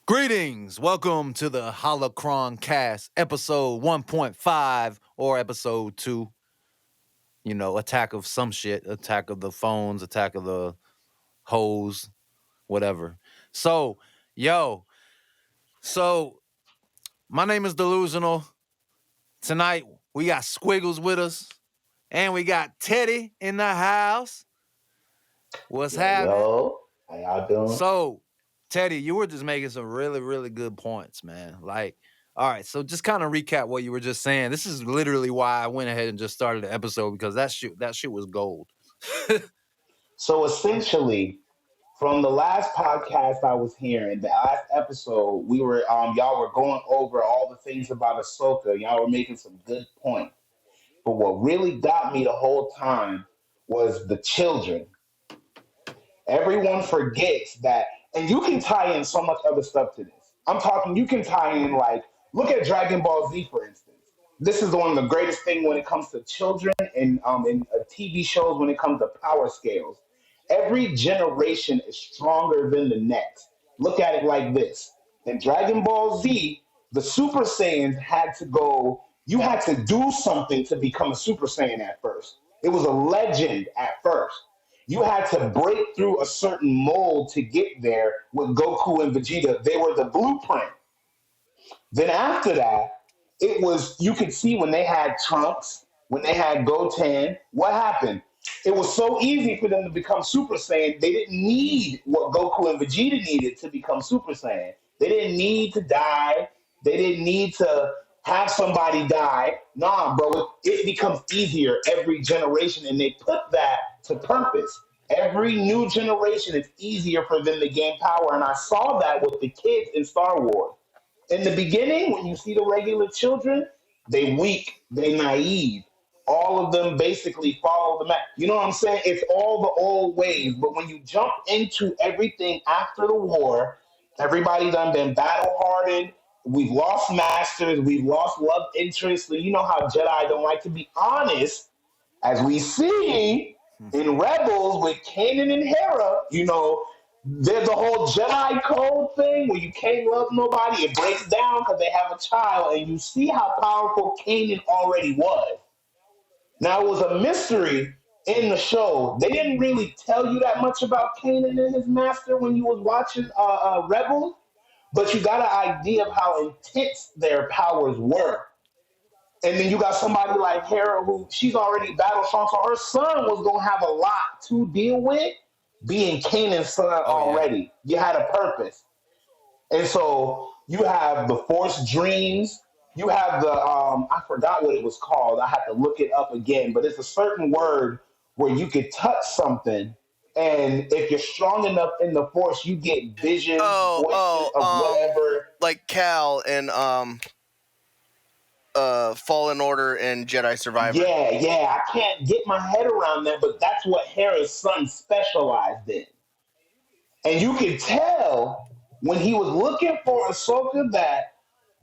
Greetings. Welcome to the Holocron-Cast Episode 1.5 or Episode 2. You know, attack of some shit, attack of the phones, attack of the hoes, whatever. So my name is Delusional. Tonight, we got Squiggles with us, and we got Teddy in the house. What's happening? Yo, how y'all doing? So, Teddy, you were just making some really, really good points, man. Like, all right, so just kind of recap what you were just saying. This is literally why I went ahead and just started the episode, because that shit was gold. So essentially, from the last podcast I was hearing, the last episode, we were y'all were going over all the things about Ahsoka. Y'all were making some good points. But what really got me the whole time was the children. Everyone forgets that, and you can tie in so much other stuff to this. I'm talking, you can tie in like, look at Dragon Ball Z, for instance. This is one of the greatest things when it comes to children and in TV shows when it comes to power scales. Every generation is stronger than the next. Look at it like this. In Dragon Ball Z, the Super Saiyans had to go, you had to do something to become a Super Saiyan at first. It was a legend at first. You had to break through a certain mold to get there with Goku and Vegeta. They were the blueprint. Then after that, it was, you could see when they had Trunks, when they had Goten, what happened? It was so easy for them to become Super Saiyan. They didn't need what Goku and Vegeta needed to become Super Saiyan. They didn't need to die. They didn't need to have somebody die. Nah, bro, it becomes easier every generation, and they put that to purpose. Every new generation, it's easier for them to gain power, and I saw that with the kids in Star Wars. In the beginning, when you see the regular children, they weak, they naive. All of them basically follow the map. You know what I'm saying? It's all the old ways. But when you jump into everything after the war, everybody done been battle hardened. We've lost masters. We've lost love interests. So you know how Jedi don't like to be honest, as we see in Rebels with Kanan and Hera. You know, there's a whole Jedi code thing where you can't love nobody. It breaks down because they have a child, and you see how powerful Kanan already was. Now, it was a mystery in the show. They didn't really tell you that much about Kanan and his master when you was watching Rebels, but you got an idea of how intense their powers were. And then you got somebody like Hera, who she's already battle strong, so her son was gonna have a lot to deal with. Being Kanan's son already, you had a purpose, and so you have the Force dreams. You have the I forgot what it was called. I have to look it up again, but it's a certain word where you could touch something, and if you're strong enough in the Force, you get visions, voices of whatever. Like Cal and Fallen Order and Jedi Survivor. Yeah, I can't get my head around that, but that's what Hera's son specialized in. And you could tell when he was looking for Ahsoka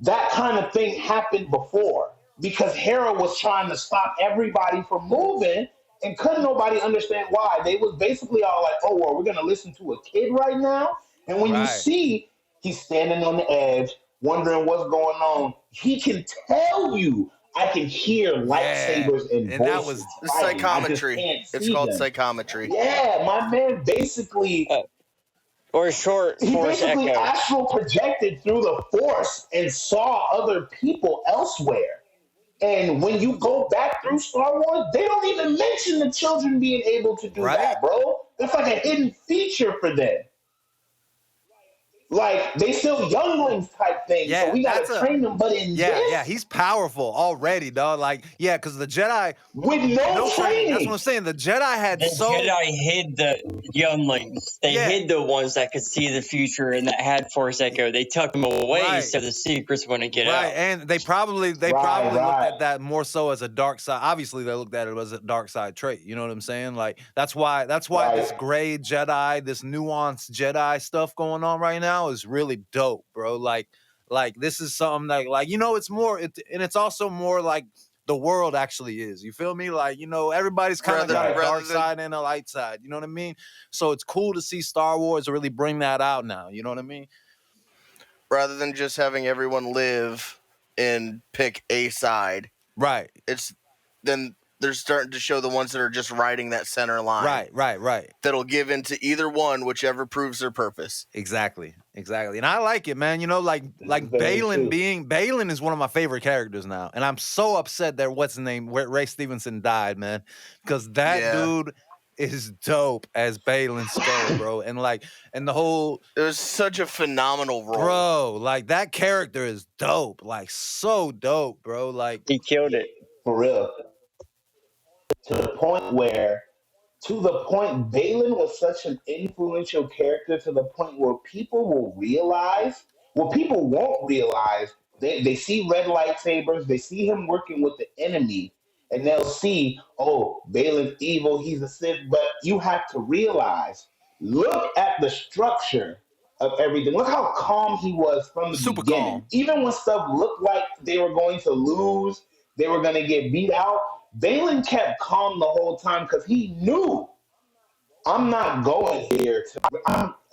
that kind of thing happened before, because Hera was trying to stop everybody from moving, and couldn't nobody understand why. They was basically all like, oh, well, we're going to listen to a kid right now? And when you see he's standing on the edge, wondering what's going on, he can tell you, I can hear lightsabers and voices. That was psychometry. It's called psychometry. Yeah, my man basically... Or short he Force basically echo. astral projected through the Force and saw other people elsewhere. And when you go back through Star Wars, they don't even mention the children being able to do that, bro. That's like a hidden feature for them. Like, they still younglings type thing, so we gotta train them. But in this, he's powerful already, dog. Like, because the Jedi with no training. That's what I'm saying. The Jedi had The Jedi hid the younglings. They hid the ones that could see the future and that had Force Echo. They tucked them away so the secrets wouldn't get out. And they probably looked at that more so as a dark side. Obviously, they looked at it as a dark side trait. You know what I'm saying? Like, that's why this gray Jedi, this nuanced Jedi stuff going on right now is really dope, bro. Like this is something like you know, it's more, and it's also more like the world actually is. You feel me? Like, you know, everybody's kind of got a dark side and a light side. You know what I mean? So it's cool to see Star Wars really bring that out now. You know what I mean? rather than just having everyone live and pick a side. Right. Then they're starting to show the ones that are just riding that center line. Right. That'll give into either one, whichever proves their purpose. Exactly. And I like it, man. You know, like Balin is one of my favorite characters now. And I'm so upset that Ray Stevenson died, man. Because that dude is dope as Balin Skull, bro. And the whole... It was such a phenomenal role. Bro, like, that character is dope. Like, so dope, bro. Like... He killed it. For real. To the point, Balin was such an influential character to the point where people won't realize, they see red lightsabers, they see him working with the enemy, and they'll see, oh, Balin's evil, he's a Sith, but you have to realize, look at the structure of everything. Look how calm he was from the beginning. Calm. Even when stuff looked like they were going to lose, they were going to get beat out, Balin kept calm the whole time because he knew, I'm not going here.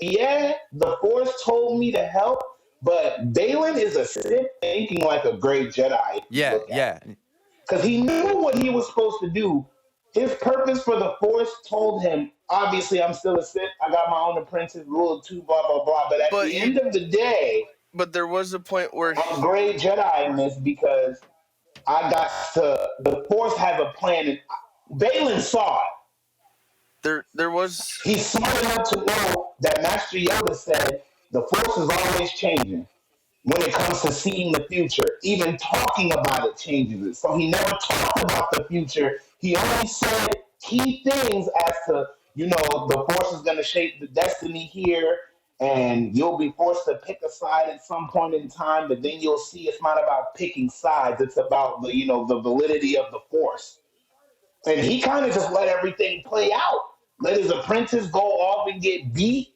The Force told me to help, but Balin is a Sith thinking like a great Jedi. Yeah. Because he knew what he was supposed to do. His purpose for the Force told him, obviously, I'm still a Sith. I got my own apprentice, rule of two, blah, blah, blah. But at the end of the day... But there was a point where... I'm a great Jedi in this because... the Force has a plan, and Balin saw it. There was... He's smart enough to know that Master Yoda said the Force is always changing when it comes to seeing the future. Even talking about it changes it. So he never talked about the future. He only said key things as to, the Force is going to shape the destiny here, and you'll be forced to pick a side at some point in time, but then you'll see it's not about picking sides. It's about the validity of the Force. And he kind of just let everything play out. Let his apprentice go off and get beat.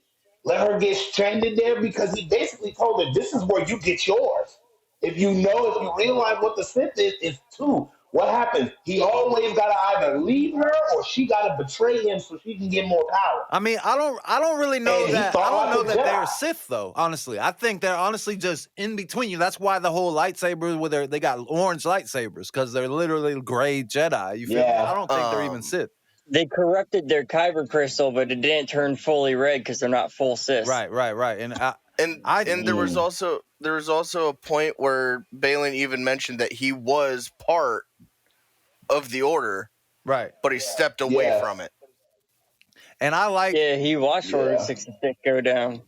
Let her get stranded there because he basically told her, this is where you get yours. If you realize what the Sith is, it's two. What happens? He always got to either leave her or she got to betray him so she can get more power. I mean, I don't really know that. I don't know that they're Sith, though, honestly. I think they're honestly just in between you. That's why the whole lightsabers, they got orange lightsabers, because they're literally gray Jedi. You feel me? I don't think they're even Sith. They corrupted their kyber crystal, but it didn't turn fully red because they're not full Sith. Right. And there was also a point where Balin even mentioned that he was part of the Order, right? But he stepped away from it. And I like, he watched Order 66 go down.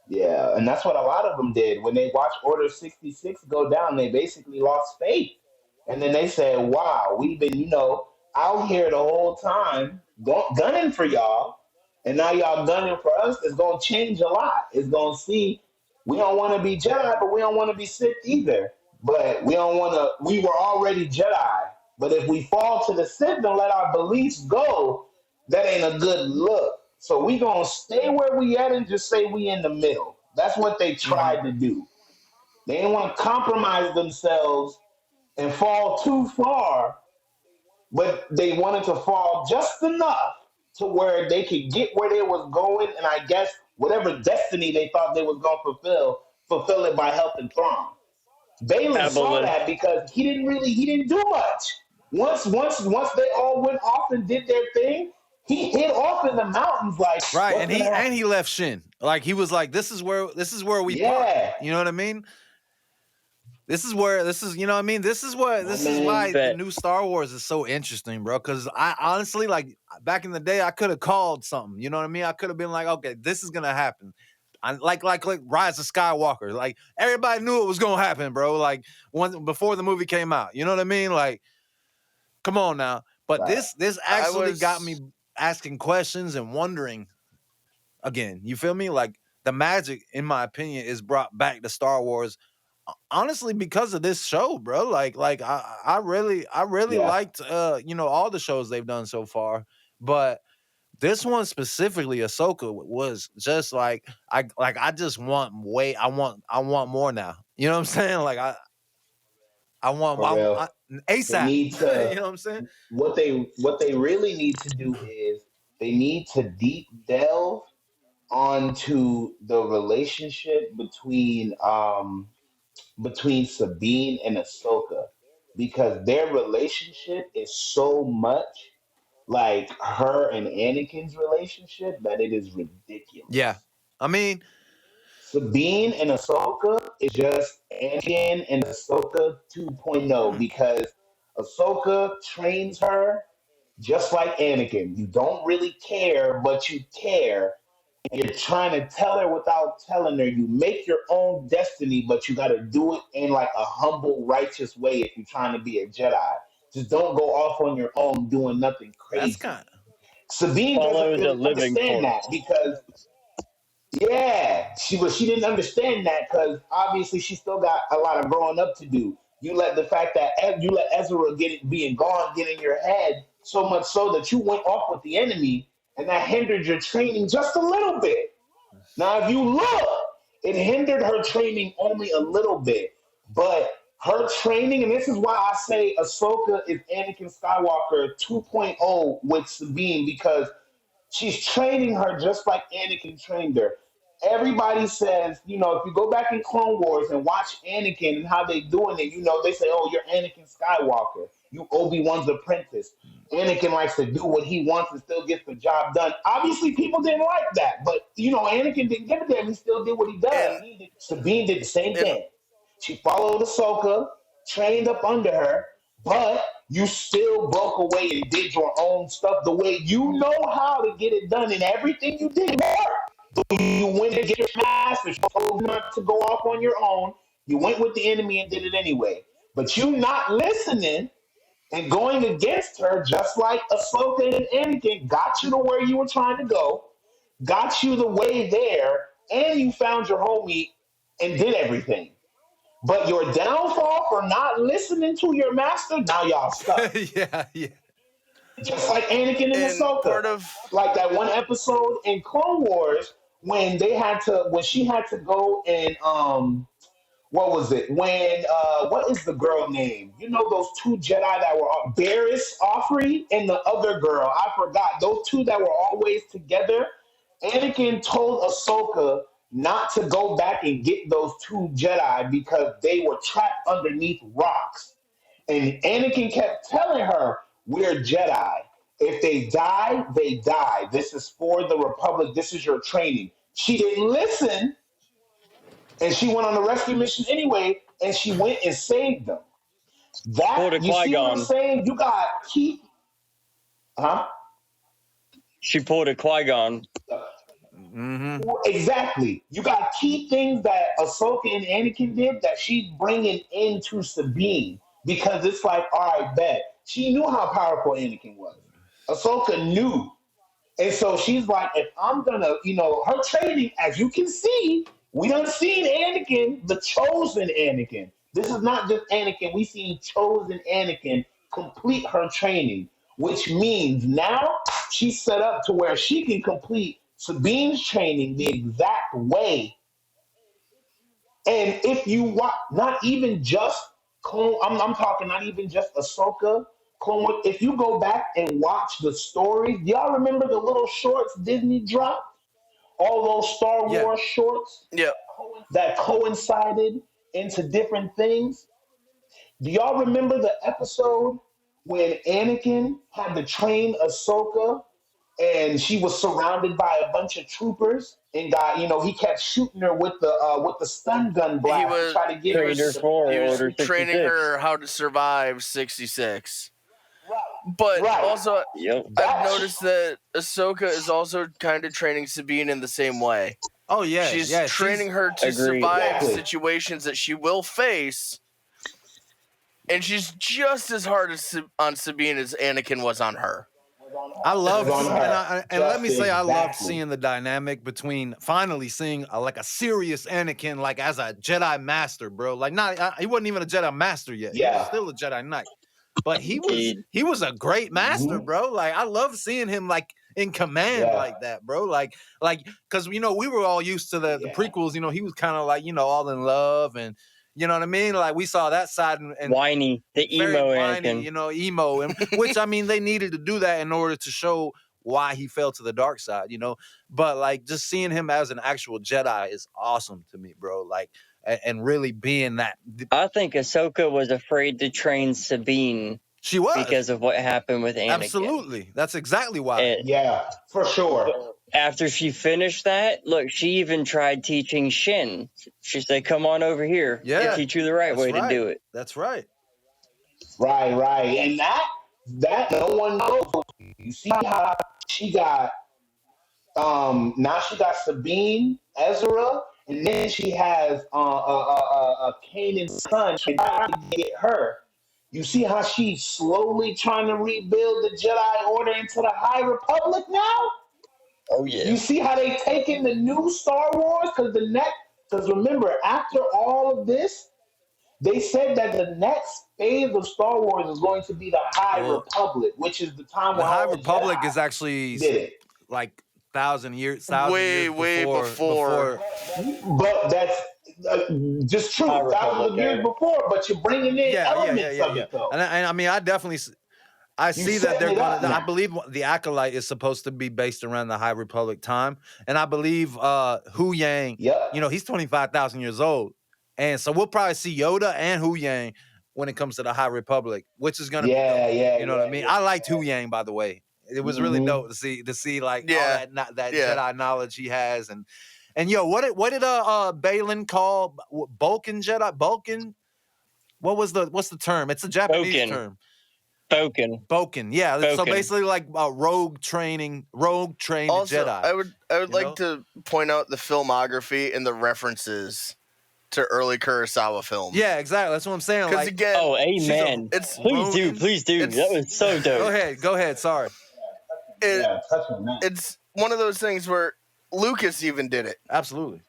Yeah, and that's what a lot of them did when they watched Order 66 go down. They basically lost faith, and then they said, "Wow, we've been, out here the whole time gunning for y'all, and now y'all gunning for us. It's gonna change a lot. It's gonna see we don't want to be Jedi, but we don't want to be Sith either. But we don't want to. We were already Jedi, but if we fall to the Sith and let our beliefs go, that ain't a good look. So we gonna stay where we at and just say we in the middle. That's what they tried to do. They didn't want to compromise themselves and fall too far, but they wanted to fall just enough to where they could get where they was going, and I guess whatever destiny they thought they was gonna fulfill it by helping Thrawn. Balin saw that because he didn't do much. Once they all went off and did their thing, he hid off in the mountains right, and he left Shin. Like he was like, this is where we part. You know what I mean? This is why the new Star Wars is so interesting, bro. Because I honestly, back in the day, I could have called something. You know what I mean? I could have been like, okay, this is gonna happen. Like Rise of Skywalker. Like everybody knew it was gonna happen, bro. Like before the movie came out. You know what I mean? Like, come on now. But this actually got me asking questions and wondering again. You feel me? Like the magic, in my opinion, is brought back to Star Wars. Honestly, because of this show, bro. Like I really liked all the shows they've done so far, but this one specifically, Ahsoka, was just I just want I want more now. You know what I'm saying? Like I want ASAP. You know what I'm saying? What they really need to do is they need to deep delve onto the relationship between Sabine and Ahsoka, because their relationship is so much like her and Anakin's relationship that it is Yeah. ridiculous. I mean, Sabine and Ahsoka is just Anakin and Ahsoka 2.0, because Ahsoka trains her just like Anakin. You don't really care, but you care. And you're trying to tell her without telling her. You make your own destiny, but you got to do it in like a humble, righteous way if you're trying to be a Jedi. Just don't go off on your own doing nothing that's crazy. kind of... Sabine Follow doesn't the really living understand that force. because she didn't understand that because obviously she still got a lot of growing up to do. You let the fact that you let Ezra being gone get in your head so much so that you went off with the enemy, and that hindered your training just a little bit. Now, if you look, it hindered her training only a little bit, but her training, and this is why I say Ahsoka is Anakin Skywalker 2.0 with Sabine, because she's training her just like Anakin trained her. Everybody says, if you go back in Clone Wars and watch Anakin and how they doing it, they say, "Oh, you're Anakin Skywalker. You Obi-Wan's apprentice." Anakin likes to do what he wants and still gets the job done. Obviously, people didn't like that, but Anakin didn't give a damn. He still did what he does. Sabine did the same And thing. She followed Ahsoka, trained up under her, but you still broke away and did your own stuff the way you know how to get it done, and everything you did worked. You went and get your master. You told you not to go off on your own. You went with the enemy and did it anyway. But you not listening and going against her, just like Ahsoka and Anakin, got you to where you were trying to go, got you the way there, and you found your homie and did everything. But your downfall for not listening to your master, now y'all stuck. yeah. Just like Anakin and and Ahsoka. part of Like that one episode in Clone Wars when she had to go and what was it? When what is the girl name? Those two Jedi that were Barriss Offrey and the other girl. I forgot. Those two that were always together. Anakin told Ahsoka not to go back and get those two Jedi because they were trapped underneath rocks. And Anakin kept telling her, "We're Jedi. If they die, they die. This is for the Republic. This is your training." She didn't listen, and she went on a rescue mission anyway, and she went and saved them. Pulled a You see what I'm Qui-Gon. saying? You got keep, huh? She pulled a Qui-Gon. Exactly. You got key things that Ahsoka and Anakin did that she's bringing into Sabine, because it's like, all right, bet. She knew how powerful Anakin was. Ahsoka knew. And so she's like, if I'm gonna, her training, as you can see, we done seen Anakin, the chosen Anakin. This is not just Anakin. We seen chosen Anakin complete her training, which means now she's set up to where she can complete Sabine's training the exact way. And if you watch, not even just Clone, I'm talking not even just Ahsoka, Clone Wars. If you go back and watch the stories, do y'all remember the little shorts Disney dropped? All those Star Wars shorts that coincided into different things. Do y'all remember the episode when Anakin had to train Ahsoka and she was surrounded by a bunch of troopers and he kept shooting her with the stun gun blast to try to get her training her how to survive 66. But also, I've noticed that Ahsoka is also kind of training Sabine in the same way. Oh yeah, she's training her to survive situations that she will face, and she's just as hard on Sabine as Anakin was on her. I love, and let me say, I loved seeing the dynamic between finally seeing like a serious Anakin, like as a Jedi Master, bro. Like he wasn't even a Jedi Master yet. Yeah. He was still a Jedi Knight. But he was a great master, bro. Like I love seeing him like in command like that, bro. Like because we were all used to the prequels. He was kind of like all in love, and you know what I mean. Like we saw that side and whiny, the emo whiny, Anakin. Emo, and which I mean they needed to do that in order to show why he fell to the dark side, you know. But like just seeing him as an actual Jedi is awesome to me, bro. Like and really being that. I think Ahsoka was afraid to train Sabine. She was because of what happened with Anakin. Absolutely, that's exactly why. Yeah, for sure. After she finished that, look, she even tried teaching Shin. She said, "Come on over here. Yeah, I'll teach you the right way to do it." That's right. Right, and that no one knows. You see how she got now she got Sabine, Ezra, and then she has Kanan's son trying to get her. You see how she's slowly trying to rebuild the Jedi Order into the High Republic now? Oh yeah. You see how they taking the new Star Wars? Because remember, after all of this, they said that the next phase of Star Wars is going to be the High Republic, which is the time when the High all Republic Jedi is actually did it. like 1,000 years, way before. But that's just true. Thousands of years before, but you're bringing in elements of it, though. And I mean, I see that they're going to. I believe the Acolyte is supposed to be based around the High Republic time, and I believe Hu Yang. You know, he's 25,000 years old, and so we'll probably see Yoda and Hu Yang when it comes to the High Republic, which is going to be dope. You know what I mean? I liked Hu Yang, by the way. It was really dope to see like all that Jedi knowledge he has, and yo, what did Balin call Bulkin Jedi? Bulkin? What's the term? It's a Japanese term. Boken, yeah. Boken. So basically, like rogue training also, Jedi. I would like to point out the filmography and the references to early Kurosawa films. Yeah, exactly. That's what I'm saying. Like, again, oh, amen. Please do. That was so dope. Go ahead. Sorry. It's one of those things where Lucas even did it. Absolutely.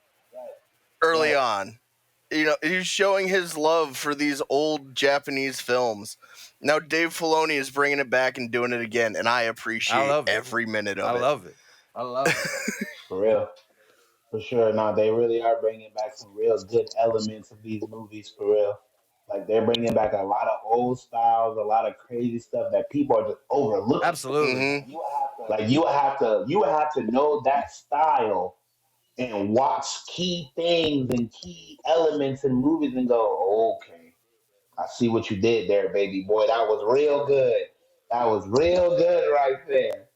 Early on. You know, he's showing his love for these old Japanese films. Now Dave Filoni is bringing it back and doing it again, and I appreciate every minute of it. I love it. For real. For sure. No, they really are bringing back some real good elements of these movies, for real. Like, they're bringing back a lot of old styles, a lot of crazy stuff that people are just overlooking. Absolutely. Like, you have to know that style and watch key things and key elements in movies and go, okay, I see what you did there, baby boy. That was real good. That was real good right there.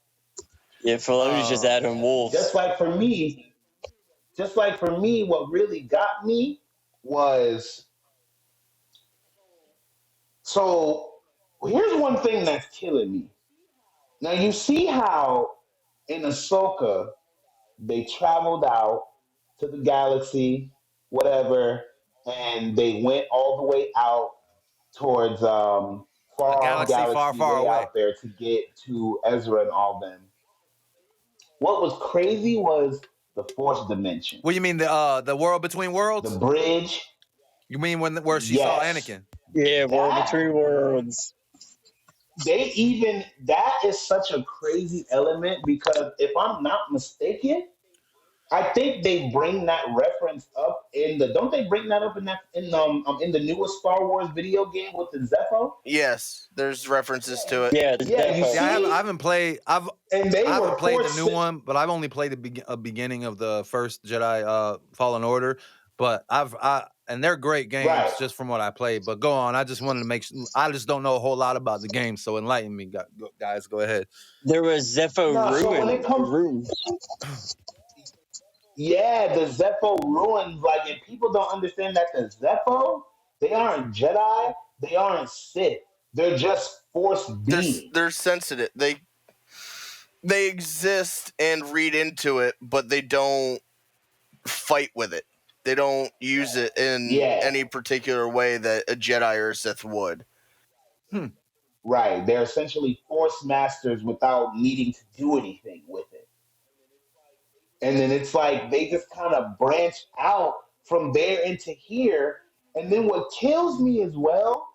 Yeah, Filoni's just Adam Wolf. Just like for me, what really got me was, so here's one thing that's killing me. Now you see how in Ahsoka, they traveled out to the galaxy, whatever, and they went all the way out towards far away out there to get to Ezra and all them. What was crazy was the Force dimension. What do you mean, the world between worlds? The bridge. You mean where she saw Anakin? Yeah, world between worlds. That is such a crazy element because if I'm not mistaken, I think they bring that reference up don't they bring that up in the newest Star Wars video game with the Zepho? Yes, there's references to it. Yeah, I haven't played. I haven't played the new one, but I've only played the beginning of the first Jedi Fallen Order. But and they're great games just from what I played. But go on. I just wanted to make sure. I just don't know a whole lot about the game, so enlighten me, guys. Go ahead. There was Zepho ruins. Yeah, the Zepho ruins. Like, if people don't understand that the Zepho, they aren't Jedi, they aren't Sith. They're just Force beings. They're sensitive. They exist and read into it, but they don't fight with it. They don't use it in any particular way that a Jedi or a Sith would. Right. They're essentially Force masters without needing to do anything with it. And then it's like they just kind of branch out from there into here. And then what kills me as well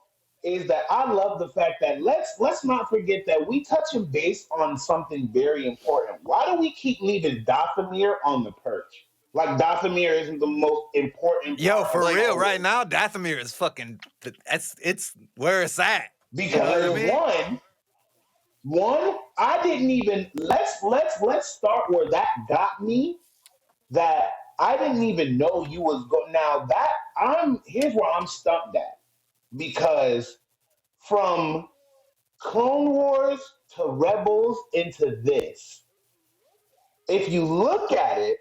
is that I love the fact that let's not forget that we touching base on something very important. Why do we keep leaving Dathomir on the perch? Like, Dathomir isn't the most important. Yo, for real, right now, Dathomir is fucking. It's where it's at. Because One, I didn't even let's start where that got me. That I didn't even know you was going. Now that here's where I'm stumped at because from Clone Wars to Rebels into this, if you look at it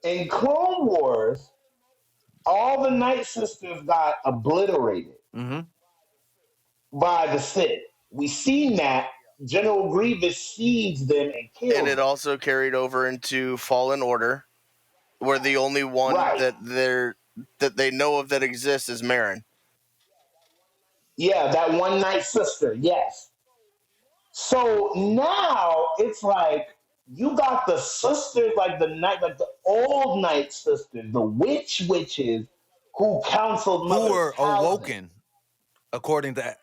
in Clone Wars, all the Nightsisters got obliterated by the Sith. We seen that General Grievous seized them and killed And it them. also carried over into Fallen Order, where the only one that they know of that exists is Marin. Yeah, that one Nightsister, yes. So now it's like you got the sisters, like the old Nightsisters, the witches who counseled Mother who were Talzin. awoken, according to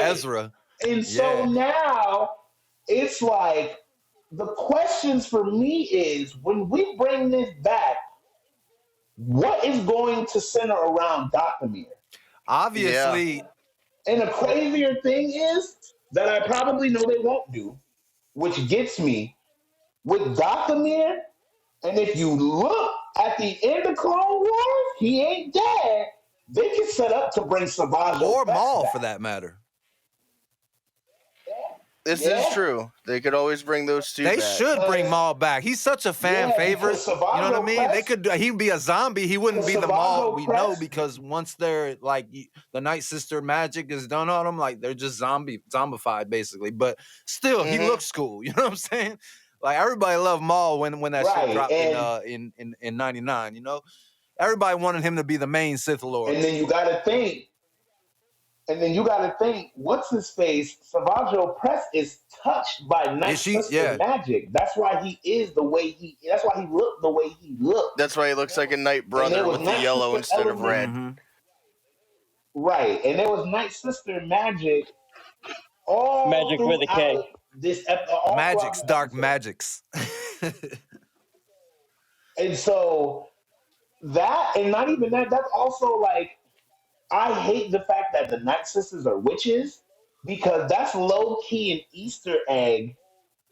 Ezra. And so now it's like the questions for me is when we bring this back, what is going to center around Dathomir? Obviously. And the crazier thing is that I probably know they won't do, which gets me with Dathomir. And if you look at the end of Clone Wars, he ain't dead. They can set up to bring Savage or Maul back. For that matter. This is true. They could always bring those two back. They should bring Maul back. He's such a fan favorite. You know what I mean? They could. He'd be a zombie. He wouldn't be the Maul we know because once they're like the Nightsister magic is done on them, like they're just zombified basically. But still, he looks cool. You know what I'm saying? Like everybody loved Maul when that shit dropped in '99. You know, everybody wanted him to be the main Sith Lord. And then you got to think. What's his face? Savage Opress is touched by Nightsister magic. That's why he is the way he. That's why he looked the way he looked. That's why he looks like a Night Brother with the yellow instead of red. Right, and there was Nightsister magic. All magic with a K. This magics, dark magics. And so that, and not even that. That's also like. I hate the fact that the Nightsisters are witches because that's low-key an Easter egg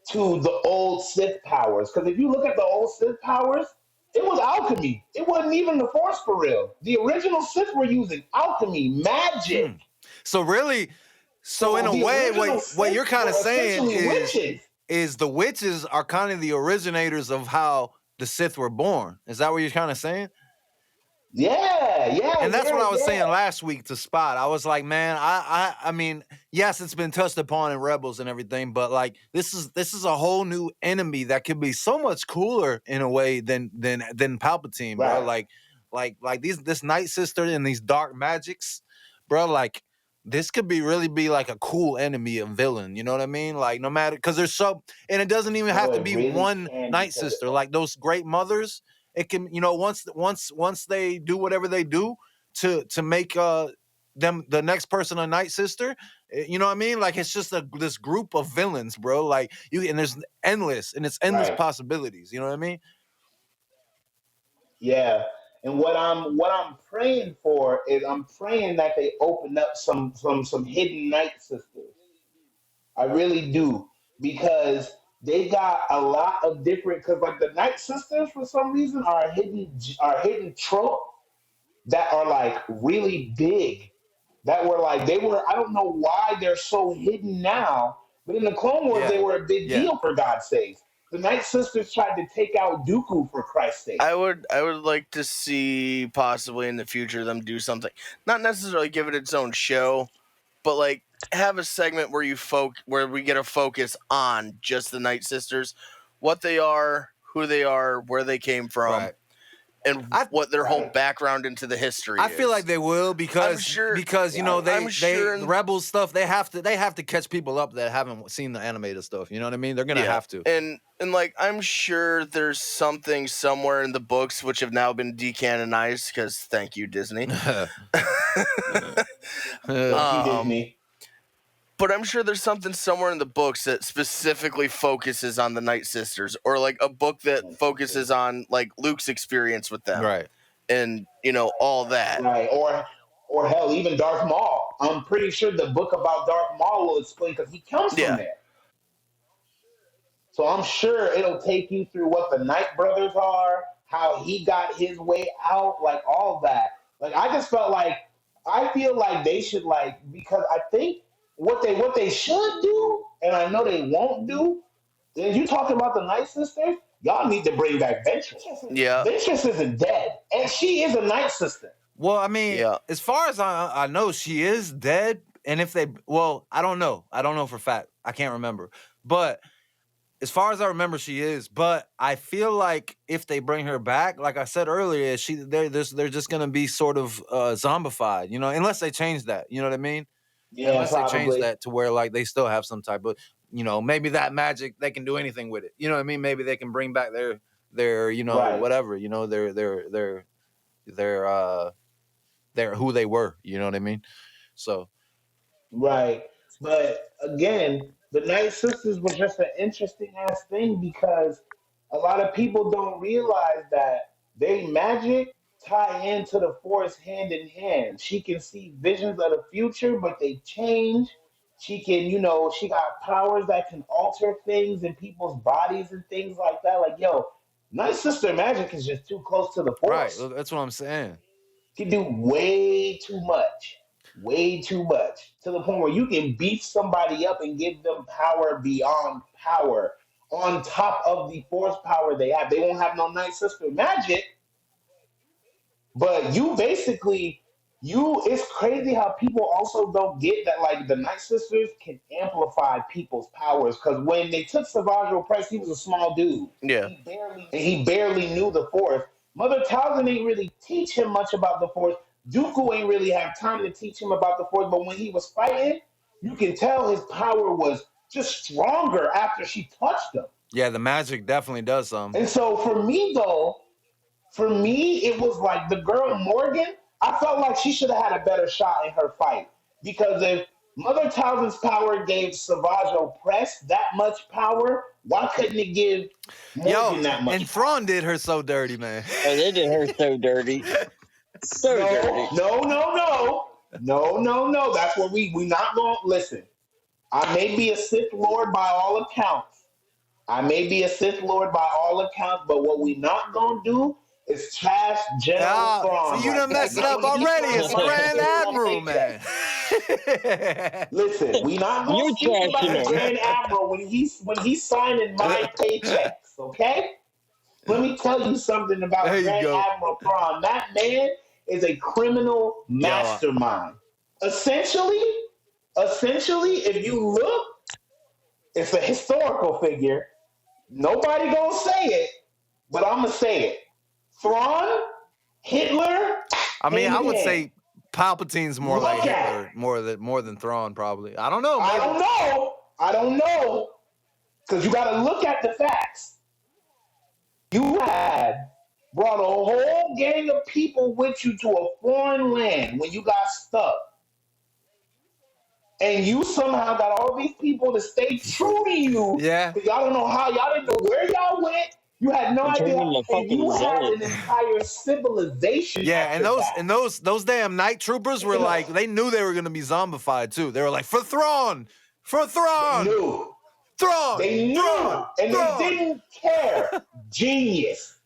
to the old Sith powers. Because if you look at the old Sith powers, it was alchemy. It wasn't even the Force for real. The original Sith were using alchemy, magic. So really, so in a way, what you're kind of saying is the witches are kind of the originators of how the Sith were born. Is that what you're kind of saying? Yeah. And that's what I was saying last week to Spott. I was like, man, I mean, yes, it's been touched upon in Rebels and everything, but like this is a whole new enemy that could be so much cooler in a way than Palpatine, bro. Like this Nightsister and these dark magics, bro. Like this could really be like a cool enemy and villain. You know what I mean? Like no matter because there's and it doesn't even have to be really one Nightsister. Like those great mothers. It can, you know, once they do whatever they do to make them the next person a Nightsister, you know what I mean? Like it's just this group of villains, bro. Like and there's endless possibilities. You know what I mean? Yeah. And what I'm praying for is I'm praying that they open up some hidden Nightsisters. I really do because. They got a lot of different because like the Nightsisters for some reason are a hidden trope that are like really big. That were like I don't know why they're so hidden now, but in the Clone Wars they were a big deal for God's sake. The Nightsisters tried to take out Dooku for Christ's sake. I would like to see possibly in the future them do something. Not necessarily give it its own show, but like have a segment where we get a focus on just the Nightsisters, what they are, who they are, where they came from, and what their whole background into the history is. I feel like they will because you know the Rebels stuff they have to catch people up that haven't seen the animated stuff. You know what I mean? They're gonna have to. And like I'm sure there's something somewhere in the books which have now been decanonized because thank you Disney. Disney. But I'm sure there's something somewhere in the books that specifically focuses on the Nightsisters, or like a book that focuses on like Luke's experience with them, right? And you know all that, right? Or hell, even Darth Maul. I'm pretty sure the book about Darth Maul will explain because he comes from there. So I'm sure it'll take you through what the Knight brothers are, how he got his way out, like all that. Like I just felt like I feel like they should because I think what they should do, and I know they won't do, is you talking about the Nightsister, y'all need to bring back Ventress. Yeah. Ventress isn't dead. And she is a Nightsister. Well, I mean, as far as I know, she is dead. And if I don't know. I don't know for a fact. I can't remember. But as far as I remember, she is. But I feel like if they bring her back, like I said earlier, they're just gonna be sort of zombified, unless they change that. You know what I mean? Yeah, unless probably. they change that to where like they still have some type of, maybe that magic they can do anything with it. You know what I mean? Maybe they can bring back their whatever. They're who they were. You know what I mean? So. Right. But again, the Nightsisters was just an interesting ass thing because a lot of people don't realize that they magic tie into the Force hand in hand. She can see visions of the future, but they change. She can, she got powers that can alter things in people's bodies and things like that. Like, yo, Nightsister magic is just too close to the Force. Right. That's what I'm saying. Can do way too much to the point where you can beat somebody up and give them power beyond power on top of the Force power they have. They won't have no Nightsister magic, but you basically it's crazy how people also don't get that like the Nightsisters can amplify people's powers because when they took Savage Opress, he was a small dude. Yeah. He barely knew the Force. Mother Talzin ain't really teach him much about the Force. Dooku ain't really have time to teach him about the Force, but when he was fighting, you can tell his power was just stronger after she touched him. Yeah, the magic definitely does something. And so for me, it was like the girl Morgan, I felt like she should have had a better shot in her fight. Because if Mother Talzin's power gave Savage Opress that much power, why couldn't it give Morgan that much and Thrawn did her so dirty, man. Oh, they did her so dirty. Dirty. No. That's where we not going to listen. I may be a Sith Lord by all accounts. but what we not going to do is trash General Thrawn. So you done messed it up already. It's Grand Admiral, man. Listen, we not going to speak about the Grand Admiral when he's signing my paychecks, okay? Let me tell you something about Grand Admiral Thrawn. That man is a criminal mastermind. Essentially, if you look, it's a historical figure. Nobody gonna say it, but I'm gonna say it. Thrawn, Hitler. I mean, I would say Palpatine's more like Hitler, more than Thrawn, probably. I don't know. Maybe. I don't know, because you got to look at the facts. You had brought a whole gang of people with you to a foreign land when you got stuck. And you somehow got all these people to stay true to you. Yeah. Because y'all don't know how, y'all didn't know where y'all went. You had no idea. And you had an entire civilization. Yeah, and those damn night troopers were like, they knew they were going to be zombified too. They were like, for Thrawn! They knew. Thrawn! They knew. They didn't care. Genius.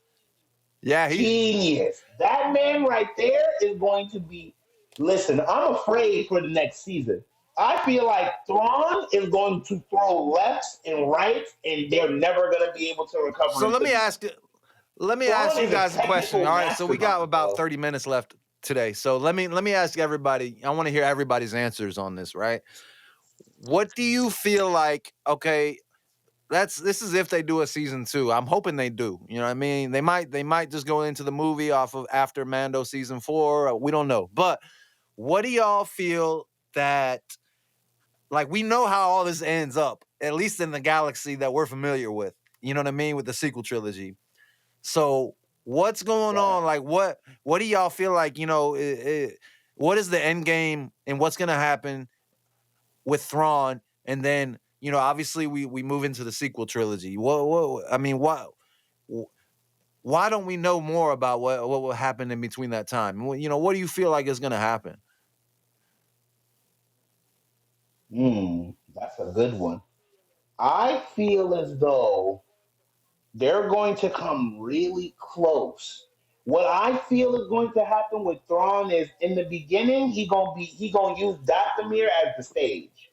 Yeah, genius. That man right there is going to be. Listen, I'm afraid for the next season. I feel like Thrawn is going to throw lefts and rights, and they're never going to be able to recover. So let me ask you guys a question. All right, so we got about 30 minutes left today. So let me ask everybody. I want to hear everybody's answers on this. Right? What do you feel like? Okay. This is if they do a season 2. I'm hoping they do. You know what I mean? They might just go into the movie off of after Mando season 4. We don't know. But what do y'all feel that, like, we know how all this ends up, at least in the galaxy that we're familiar with. You know what I mean? With the sequel trilogy. So what's going on? Like, what do y'all feel like, what is the end game and what's going to happen with Thrawn? And then, obviously we move into the sequel trilogy. Why don't we know more about what will happen in between that time? What do you feel like is going to happen? That's a good one. I feel as though they're going to come really close. What I feel is going to happen with Thrawn is in the beginning he gonna use Dathomir as the stage,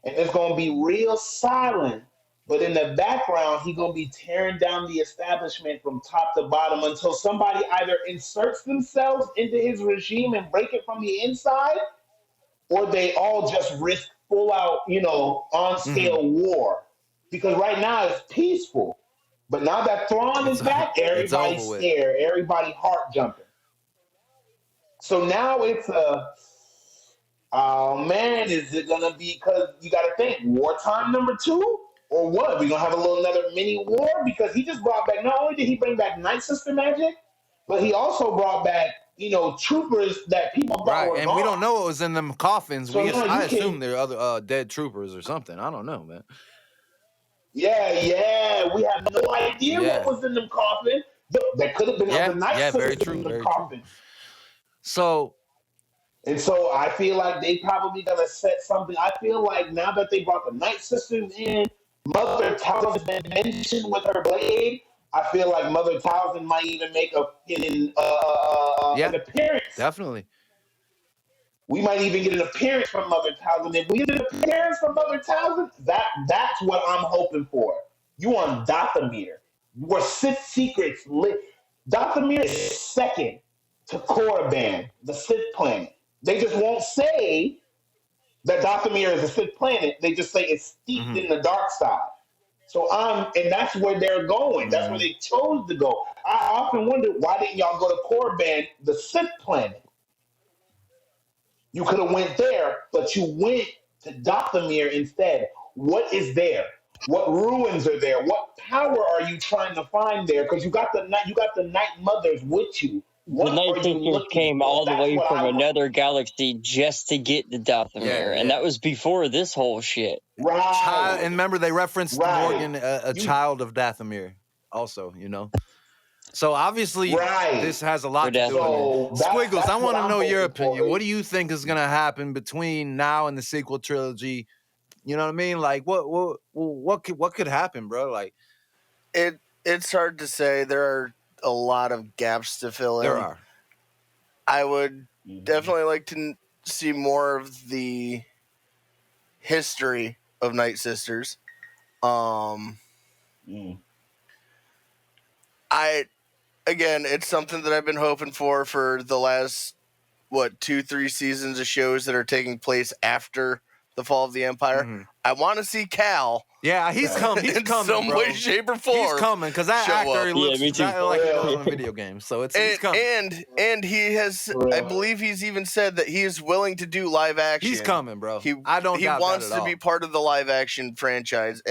and it's gonna be real silent. But in the background, he gonna be tearing down the establishment from top to bottom until somebody either inserts themselves into his regime and break it from the inside, or they all just risk full out, on scale war. Because right now it's peaceful. But now that Thrawn is back, everybody's scared, everybody heart jumping. So now it's oh man, is it gonna be, because you gotta think, wartime number 2? Or what? We gonna have another mini war? Because he just brought back, not only did he bring back Nightsister magic, but he also brought back, troopers that people thought were and gone. We don't know what was in them coffins. So I assume they're other dead troopers or something. I don't know, man. Yeah, we have no idea what was in them coffins. There could have been other Nightsisters in the coffin. So I feel like they probably gonna set something. I feel like now that they brought the Nightsisters in, Mother Talzin been mentioned with her blade. I feel like Mother Talzin might even make an appearance. Definitely. We might even get an appearance from Mother Talzin. If we get an appearance from Mother Talzin, that's what I'm hoping for. You on Dathomir, where Sith secrets live. Dathomir is second to Korriban, the Sith planet. They just won't say that Dathomir is a Sith planet. They just say it's steeped in the dark side. So and that's where they're going. That's where they chose to go. I often wonder, why didn't y'all go to Korriban, the Sith planet? You could have went there, but you went to Dathomir instead. What is there? What ruins are there? What power are you trying to find there? Because you got the Night Mothers with you. The Nightsisters came all the way from another galaxy just to get the Dathomir, and that was before this whole shit. Right. And remember, they referenced Morgan, a child of Dathomir, also, So obviously, this has a lot to do with it. Squiggles, I want to know your opinion. What do you think is going to happen between now and the sequel trilogy? You know what I mean? Like, what could happen, bro? Like, it's hard to say. There are a lot of gaps to fill in. There are. I would definitely like to see more of the history of Nightsisters. Again, it's something that I've been hoping for the last 2-3 seasons of shows that are taking place after the fall of the Empire. I want to see Cal. Yeah, he's coming. He's coming, some way, shape, or form. He's coming because that actor looks exactly like he does in video games. So he's coming. And he has, I believe, he's even said that he is willing to do live action. He's coming, bro. He wants to be part of the live action franchise.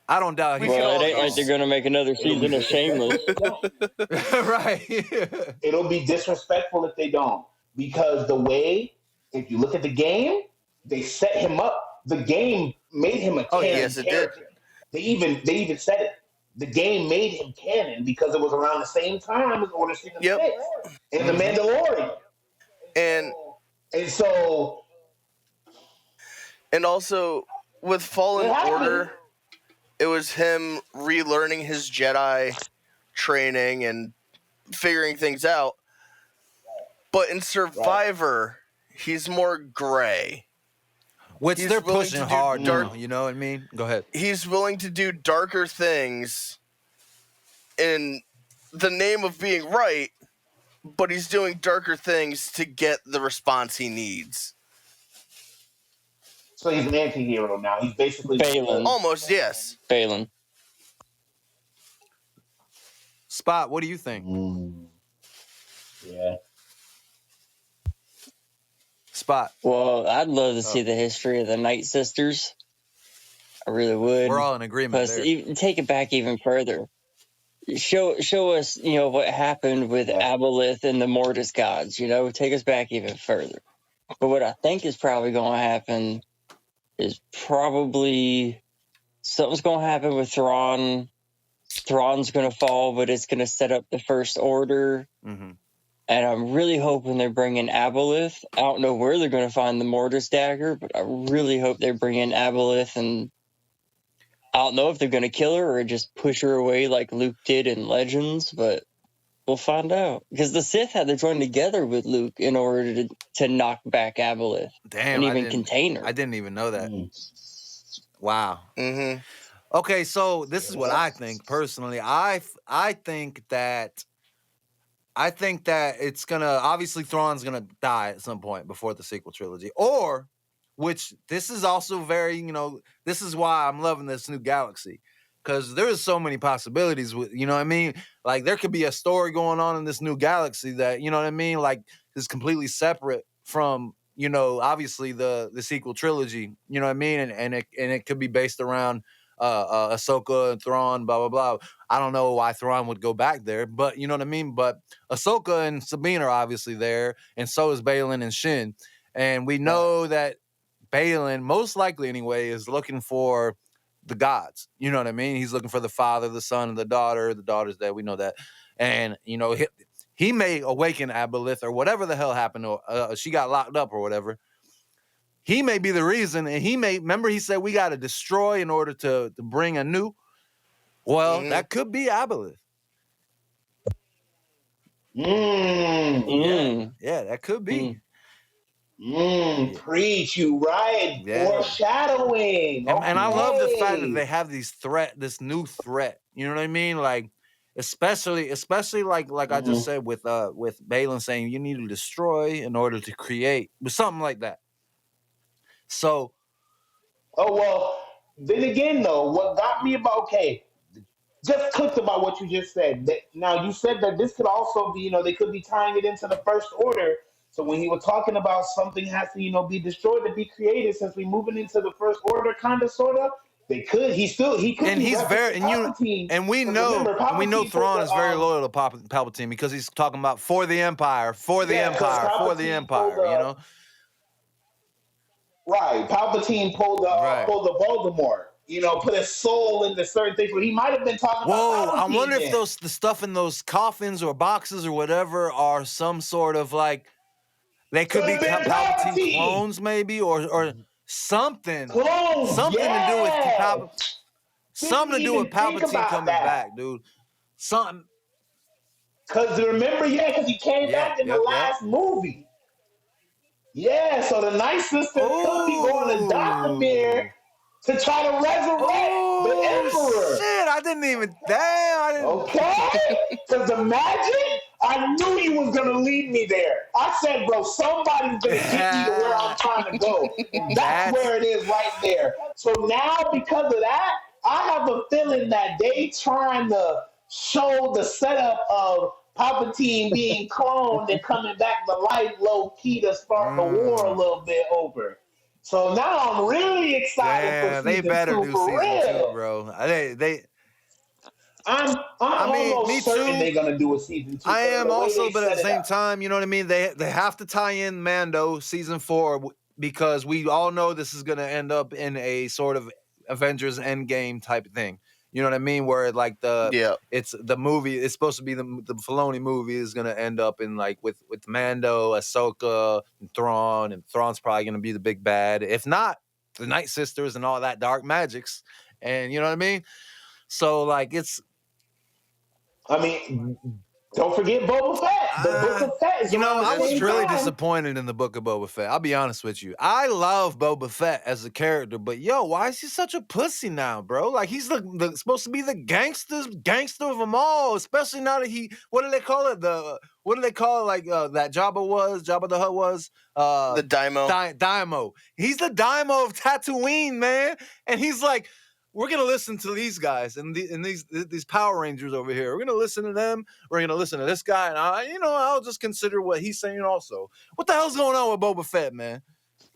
I don't doubt. It ain't like they're gonna make another season of Shameless, right? It'll be disrespectful if they don't, because if you look at the game, they set him up. The game made him a canon character. They even said it. The game made him canon because it was around the same time as Order 66 and The Mandalorian. And also with Fallen Order, it was him relearning his Jedi training and figuring things out. But in Survivor, he's more gray. Which they're pushing hard now, you know what I mean? Go ahead. He's willing to do darker things in the name of being right, but he's doing darker things to get the response he needs. So he's an anti-hero now. He's basically Balin. Almost, yes. Balin. Spott, what do you think? Yeah. Spott. Well, I'd love to see the history of the Nightsisters. I really would. We're all in agreement there. Take it back even further. Show us, what happened with Aboleth and the Mortis gods. Take us back even further. But what I think is probably going to happen is probably something's going to happen with Thrawn. Thrawn's going to fall, but it's going to set up the First Order. And I'm really hoping they bring in Aboleth. I don't know where they're going to find the Mortis dagger, but I really hope they bring in Aboleth. And I don't know if they're going to kill her or just push her away like Luke did in Legends, but we'll find out. Because the Sith had to join together with Luke in order to knock back Aboleth. Damn, and even contain her. I didn't even know that. Wow. Mm-hmm. Okay, so this is what I think personally. I think that it's gonna, obviously Thrawn's gonna die at some point before the sequel trilogy, or, which this is also very, this is why I'm loving this new galaxy, because there's so many possibilities with, you know what I mean? Like there could be a story going on in this new galaxy that, you know what I mean? Like is completely separate from, obviously the sequel trilogy, you know what I mean? And it could be based around Ahsoka and Thrawn, blah, blah, blah. I don't know why Thrawn would go back there, but you know what I mean? But Ahsoka and Sabine are obviously there, and so is Baylan and Shin. And we know that Baylan, most likely anyway, is looking for the gods. You know what I mean? He's looking for the father, the son, and the daughter. The daughter's dead. We know that. And, he may awaken Aboleth or whatever the hell happened. She got locked up or whatever. He may be the reason, and remember he said we got to destroy in order to bring a new. Well, that could be Aboleth. Yeah, that could be. Preach, you right. Yeah. Foreshadowing. And I love the fact that they have this new threat. You know what I mean? Like, especially like I just said with Baylan saying you need to destroy in order to create, with something like that. So, then again though, what got me about just clicked about what you just said. Now you said that this could also be, they could be tying it into the First Order. So when he was talking about something has to, be destroyed to be created, since we're moving into the First Order, kind of, sort of, he could. And he's very, and we know Thrawn is very loyal to Palpatine because he's talking about for the Empire, for the Empire. Right, Palpatine pulled the Voldemort. Put his soul into certain things, but he might have been talking about Palpatine. I wonder if the stuff in those coffins or boxes or whatever are some sort of like, they could be Palpatine clones, maybe, or something. Clones, something to do with Palpatine. Something to do with Palpatine coming back, dude. Something. Because remember, because he came back in the last movie. Yeah, so the Nightsister could be going to Dathomir to try to resurrect the Emperor. Shit, I didn't even. Damn. Okay, because the magic, I knew he was going to lead me there. I said, bro, somebody's going to get me to where I'm trying to go. That's where it is right there. So now, because of that, I have a feeling that they trying to show the setup of Palpatine being cloned and coming back to life low key to start the war a little bit over. So now I'm really excited for season 2. They better do season 2, bro. I'm almost certain they're gonna do a season 2. I am also, but at the same time, you know what I mean? They have to tie in Mando season 4 because we all know this is gonna end up in a sort of Avengers Endgame type of thing. You know what I mean? Where like it's the movie. It's supposed to be the Filoni movie is gonna end up in like with Mando, Ahsoka, and Thrawn's probably gonna be the big bad. If not, the Nightsisters and all that dark magics, and you know what I mean. So like it's. Don't forget Boba Fett. The Book of Fett is I was really disappointed in the Book of Boba Fett. I'll be honest with you. I love Boba Fett as a character, but why is he such a pussy now, bro? Like he's supposed to be the gangster of them all, especially now that what do they call it? That Jabba the Hutt was? The Daimo. Daimo. He's the Daimo of Tatooine, man. And he's like, we're gonna listen to these guys and these Power Rangers over here. We're gonna listen to them. We're gonna listen to this guy, and I'll just consider what he's saying also. What the hell's going on with Boba Fett, man?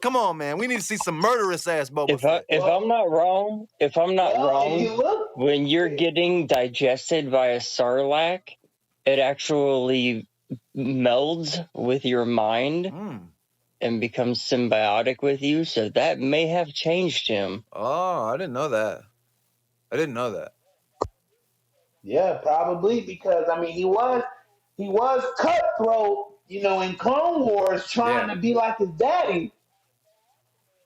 Come on, man. We need to see some murderous ass Boba Fett. If I'm not wrong, when you're getting digested by a Sarlacc, it actually melds with your mind. And becomes symbiotic with you, so that may have changed him. Oh, I didn't know that. Yeah, probably because he he was cutthroat, in Clone Wars, trying to be like his daddy.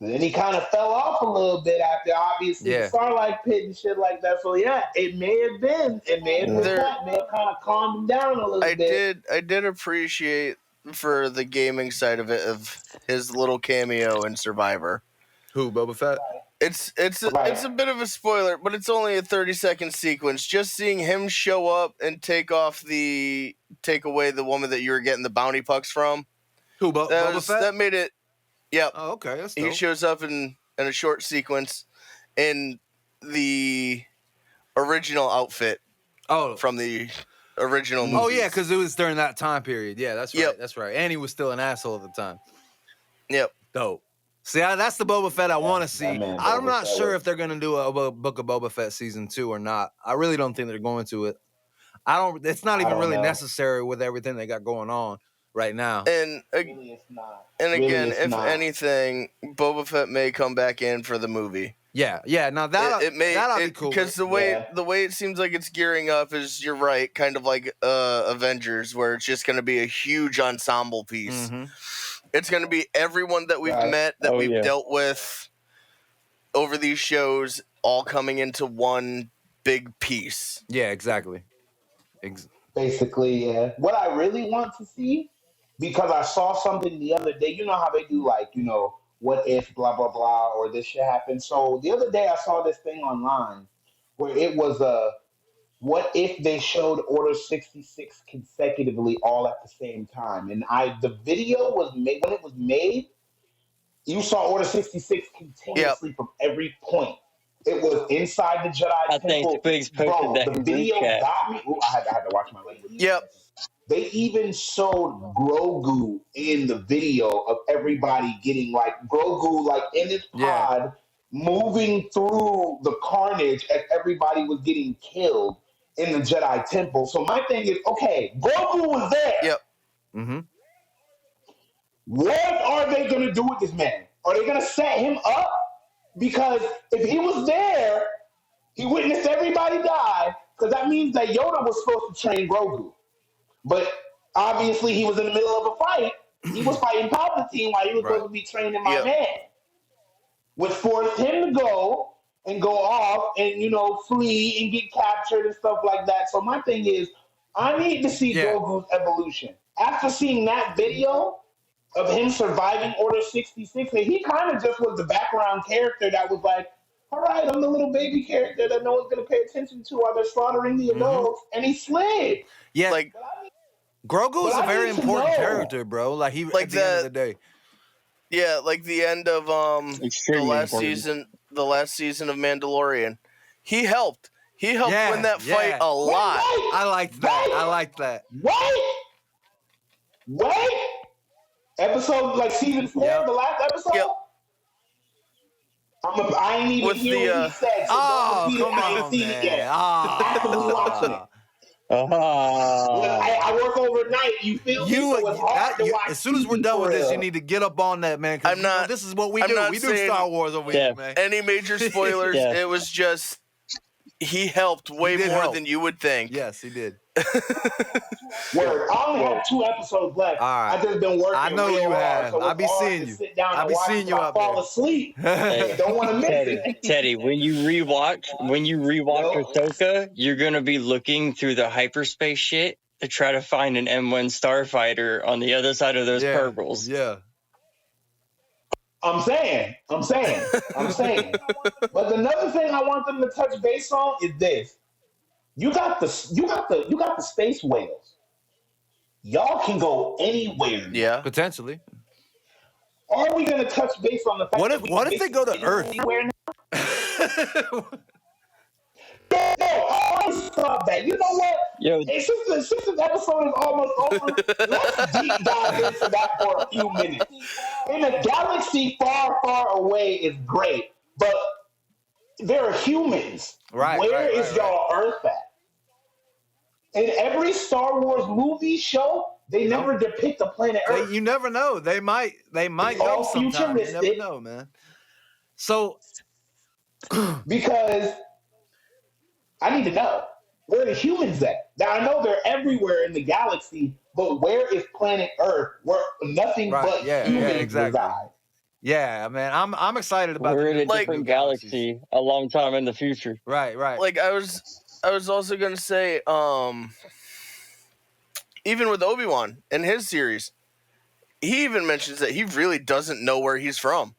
And then he kind of fell off a little bit after, obviously, the Starlight Pit and shit like that. So, yeah, it may have been that. May have kind of calmed him down a little bit. I did appreciate, for the gaming side of it, of his little cameo in Survivor. Who, Boba Fett? It's a bit of a spoiler, but it's only a 30-second sequence. Just seeing him show up and take away the woman that you were getting the bounty pucks from. Who, Boba Fett? That made it. Yep. Oh, okay. That's dope. He shows up in a short sequence in the original outfit. From the original movie. Oh yeah, because it was during that time period. Yeah, that's right. Yep. That's right. And he was still an asshole at the time. Yep. Dope. See, that's the Boba Fett I want to see. I'm not sure if they're going to do a Book of Boba Fett season 2 or not. I really don't think they're going to it. It's not even really necessary with everything they got going on right now. And really it's not. And again, if anything, Boba Fett may come back in for the movie. Yeah. Now that'll be cool. Because the way it seems like it's gearing up is, you're right, kind of like Avengers, where it's just going to be a huge ensemble piece. Mm-hmm. It's going to be everyone that we've met, that we've dealt with over these shows, all coming into one big piece. Yeah, exactly. Basically, yeah. What I really want to see, because I saw something the other day, you know how they do, like, what if blah, blah, blah, or this shit happened. So the other day I saw this thing online where it was what if they showed Order 66 consecutively all at the same time? And the video was made, when it was made, you saw Order 66 continuously from every point. It was inside the Jedi Temple. The video got me. Ooh, I had to watch my language. Yep. They even showed Grogu in the video of everybody getting, like, Grogu, like, in his pod, moving through the carnage as everybody was getting killed in the Jedi Temple. So my thing is, okay, Grogu was there. Yep. Mm-hmm. What are they going to do with this man? Are they going to set him up? Because if he was there, he witnessed everybody die, because that means that Yoda was supposed to train Grogu. But obviously he was in the middle of a fight. He was fighting Palpatine while he was supposed to be training my man. Which forced him to go off and, flee and get captured and stuff like that. So my thing is, I need to see Grogu's evolution. After seeing that video of him surviving Order 66, and he kind of just was the background character that was like, all right, I'm the little baby character that no one's going to pay attention to while they're slaughtering the adults, and he slid. Yeah, Grogu's a very important character, bro. Like, he, at the end of the day. Yeah, like the end of the last season of Mandalorian. He helped win that fight a lot. I liked that. Wait! Episode, like, season 4, the last episode? Yep. I ain't even hear what he said, so I ain't seen it yet. Actively watching it. I work overnight. You feel me? So it's hard to watch. As soon as we're done with this, you need to get up on that, man. Because this is what we do. We do Star Wars over here, man. Any major spoilers? It was just, he helped way more than you would think. Yes, he did. Word. I only have 2 episodes left. All right. I just been working. I know you have. So I'll be seeing you. I'll be seeing you out there. Fall asleep. Don't want to miss it. Teddy, when you rewatch Ahsoka, you're gonna be looking through the hyperspace shit to try to find an M1 starfighter on the other side of those purples. Yeah. I'm saying. But another thing I want them to touch base on is this. You got the space whales. Y'all can go anywhere. Yeah, potentially. Are we going to touch base on the fact what if they go to Earth? I stop that. You know what? Since this episode is almost over, let's deep dive into that for a few minutes. In a galaxy far, far away is great, but there are humans. Where is y'all Earth at? In every Star Wars movie show, they never depict the planet Earth. You never know. They might go sometime. You never know, man. So, because I need to know, where are the humans at? Now I know they're everywhere in the galaxy, but where is planet Earth, where nothing but humans reside? Yeah, man, I'm excited about. We're in a different galaxy a long time in the future. Right. Like I was also gonna say, even with Obi-Wan and his series, he even mentions that he really doesn't know where he's from.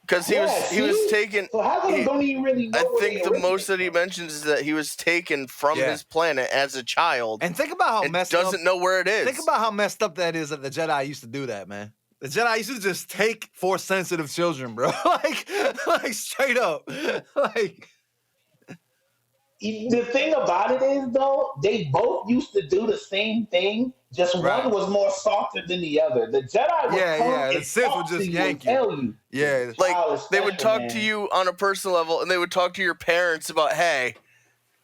Because he was taken. So how come don't even really know? I think the most that he mentions is that he was taken from his planet as a child. And think about how messed up. Doesn't know where it is. Think about how messed up that is that the Jedi used to do that, man. The Jedi used to just take Force sensitive children, bro. like straight up. Like the thing about it is though, they both used to do the same thing. Just one was more softer than the other. The Jedi would come and the Sith would just yank you. Tell you. Yeah. Like they would talk to you on a personal level, and they would talk to your parents about, hey,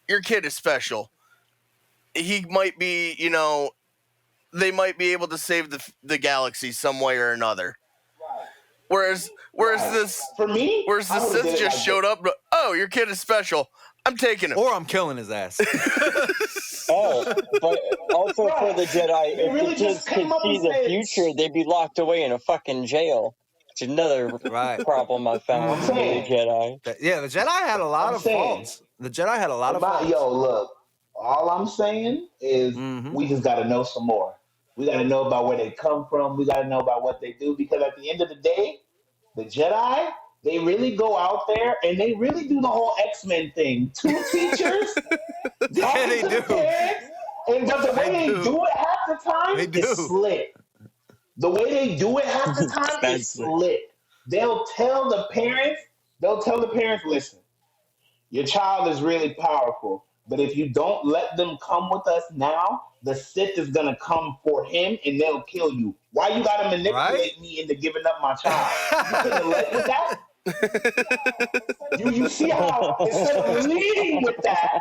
your kid is special. He might be, they might be able to save the galaxy some way or another. Whereas this for me, the Sith just showed up. Oh, your kid is special. I'm taking him, or I'm killing his ass. But also for the Jedi, if the kids could see the future, they'd be locked away in a fucking jail. It's another problem I found with the Jedi. The Jedi had a lot of faults. The Jedi had a lot of faults. Yo, look, all I'm saying is we just got to know some more. We got to know about where they come from. We got to know about what they do, because at the end of the day, the Jedi, they really go out there and they really do the whole X-Men thing. 2 teachers, yeah, they do. But the way they do it half the time is slick. The way they do it half the time is slick. They'll tell the parents, listen, your child is really powerful, but if you don't let them come with us now, the Sith is going to come for him and they'll kill you. Why you got to manipulate me into giving up my child? You couldn't have led with that? you see how instead of leading with that,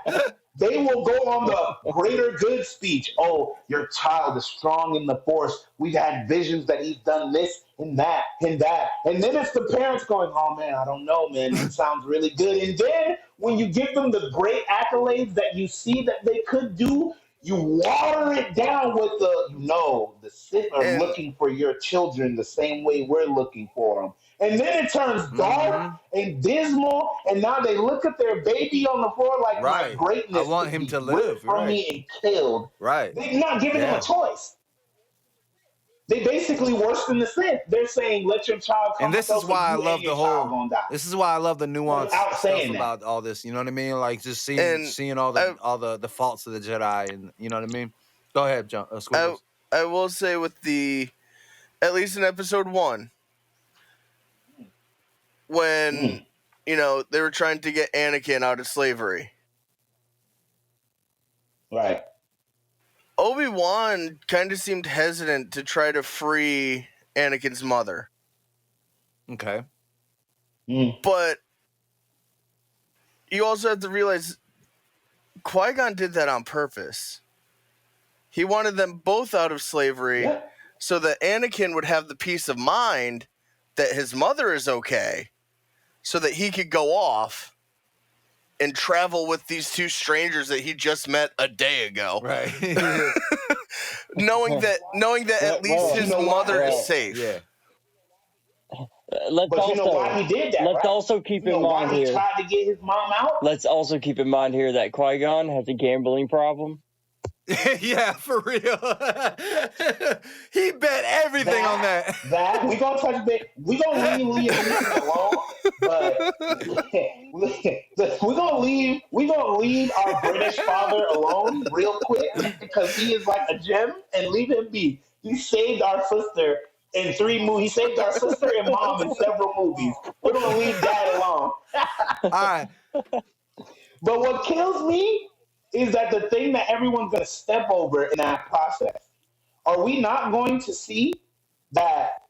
they will go on the greater good speech. Oh, your child is strong in the Force. We've had visions that he's done this and that and that. And then it's the parents going, oh man, I don't know, man. It sounds really good. And then when you give them the great accolades that you see that they could do, you water it down with the Sith are looking for your children the same way we're looking for them. And then it turns dark and dismal, and now they look at their baby on the floor like my greatness. I want him to live from me and killed. Right. They're not giving him a choice. They basically worse than the Sith. They're saying, "Let your child come." And this is why I love the whole. This is why I love the nuance stuff about all this. You know what I mean? Like just seeing all the faults of the Jedi, and you know what I mean. Go ahead, John. I will say with at least in episode 1, when they were trying to get Anakin out of slavery, right? Obi-Wan kind of seemed hesitant to try to free Anakin's mother. Okay. But you also have to realize Qui-Gon did that on purpose. He wanted them both out of slavery so that Anakin would have the peace of mind that his mother is okay, so that he could go off and travel with these 2 strangers that he just met a day ago. Right. knowing that at least his mother is safe. Yeah. But you know why he did that? Let's also keep in mind here. He tried to get his mom out. Let's also keep in mind here that Qui-Gon has a gambling problem. Yeah, for real. He bet everything on that. That we gonna touch base. We gonna leave Liam alone, but we gonna leave our British father alone real quick because he is like a gem, and leave him be. He saved our sister in 3 movies. He saved our sister and mom in several movies. We're gonna leave Dad alone. All right. But what kills me is that the thing that everyone's going to step over in that process, are we not going to see that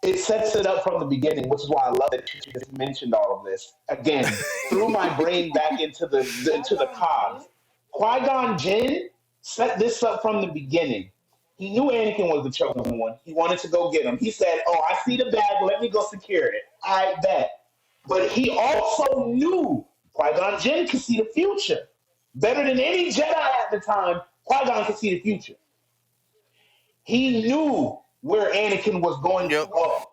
it sets it up from the beginning, which is why I love that you just mentioned all of this. Again, threw my brain back into the cogs. Qui-Gon Jinn set this up from the beginning. He knew Anakin was the chosen one. He wanted to go get him. He said, oh, I see the bag. Let me go secure it. I bet. But he also knew Qui-Gon Jinn could see the future. Better than any Jedi at the time, Qui-Gon could see the future. He knew where Anakin was going to go.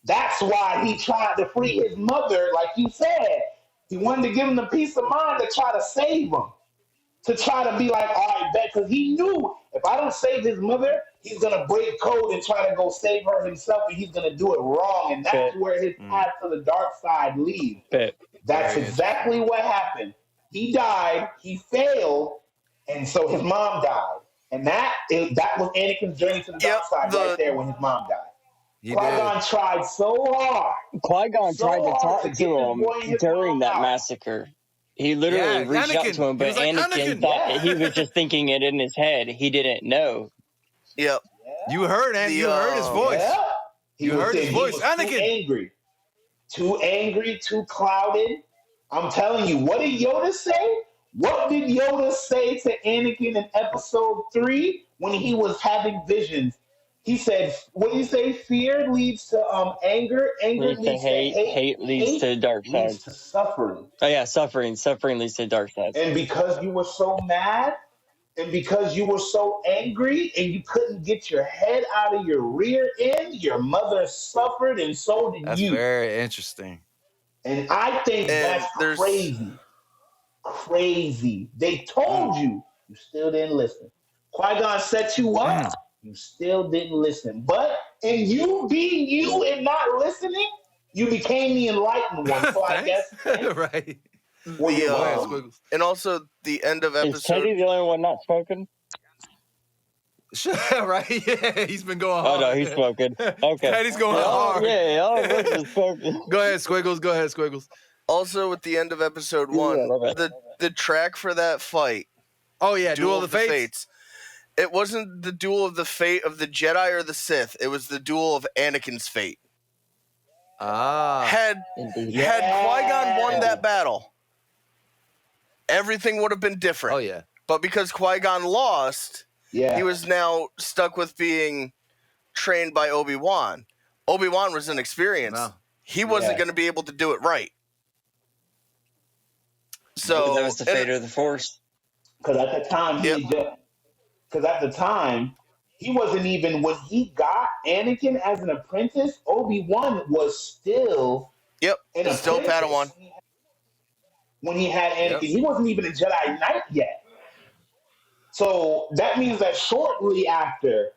That's why he tried to free his mother, like you said. He wanted to give him the peace of mind to try to save him. To try to be like, all right, bet, because he knew if I don't save his mother, he's going to break code and try to go save her himself, and he's going to do it wrong. And that's where his path to the dark side leads. That's exactly what happened. He died, he failed, and so his mom died. And that was Anakin's journey to the dark side right there when his mom died. Qui-Gon tried so hard. Qui-Gon tried to talk to him during that massacre. He literally reached out to him, but like, Anakin thought that he was just thinking it in his head. He didn't know. Yep. You heard it. You heard his voice. Yeah. You heard his voice. Anakin. Too angry, too clouded. I'm telling you, what did Yoda say? What did Yoda say to Anakin in episode 3 when he was having visions? He said, what did he say? Fear leads to anger. Anger leads to hate. Hate leads to dark side. Leads to suffering. Oh, yeah, suffering. Suffering leads to dark side. And because you were so mad, and because you were so angry, and you couldn't get your head out of your rear end, your mother suffered, and so did you. That's very interesting. And I think that's crazy. Crazy. They told you. You still didn't listen. Qui-Gon set you up. You still didn't listen. But in you being you and not listening, you became the enlightened one. So I guess. Right. Well, and also the end of episode. Is Teddy the only one not smoking? Right? Yeah, he's been going hard. Oh, no, he's smoking. Okay. Teddy's going hard. Yeah, all of us is smoking. Go ahead, Squiggles. Go ahead, Squiggles. Also, at the end of episode 1, the track for that fight. Oh, yeah, Duel of the Fates. It wasn't the duel of the fate of the Jedi or the Sith. It was the duel of Anakin's fate. Had Qui-Gon won that battle, everything would have been different. Oh, yeah. But because Qui-Gon lost, he was now stuck with being trained by Obi-Wan. Obi-Wan was inexperienced. No. He wasn't going to be able to do it right. So that was the fate of the Force. Because at the time, he wasn't even, when he got Anakin as an apprentice, Obi-Wan was still still Padawan. When he had Anakin, he wasn't even a Jedi Knight yet. So that means that shortly after,